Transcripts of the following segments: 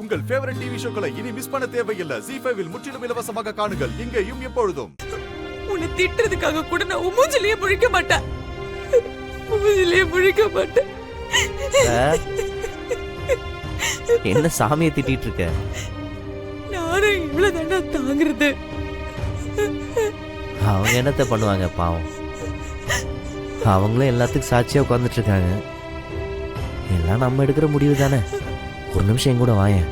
உங்கள் favourite TV ஷோக்களை இனி miss பண்ண தேவையில்லை. ZEE5 இல் முற்றிலும் இலவசமாக காணுங்கள். இங்கேயும் எப்பொழுதும். உன்னை திட்டுறதுக்காக கூட நான் மூஞ்சிலேயே முழிக்க மாட்டேன். மூஞ்சிலேயே முழிக்க மாட்டேன். என்ன சாமியை திட்டிட்டு இருக்க? நானும் இவ்வளவுதாண்டா தாங்குறது. அவங்க என்னத்த பண்ணுவாங்க பாவம். அவங்களும் எல்லாத்துக்கும் சாட்சியா உட்கார்ந்துட்டு இருக்காங்க. எல்லாம் நம்ம எடுக்கிற முடிவு தானே. ஒரு நிமிஷம் என் கூட வாயேன்.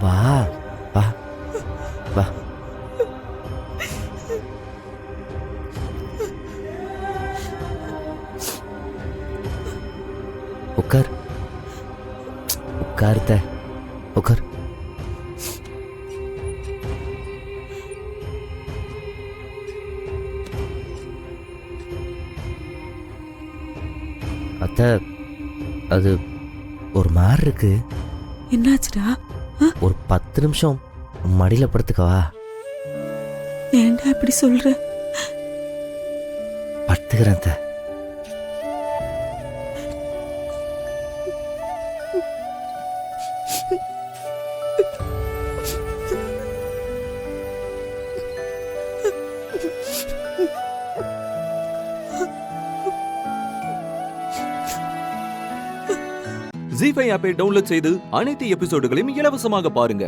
வா வா வா. உட்கார் உட்கார்த்த உட்கார். அத்தை, அது ஒரு மாதிரி இருக்கு. என்னாச்சுடா? ஒரு 10 நிமிஷம் மடியில படுத்துக்கவா? ஏன்டா இப்படி சொல்ற? படுத்துக்கிறேன் அத்தை. ZEE5 ஆப்பை டவுன்லோட் செய்து அனைத்து எபிசோடுகளையும் இலவசமாக பாருங்க.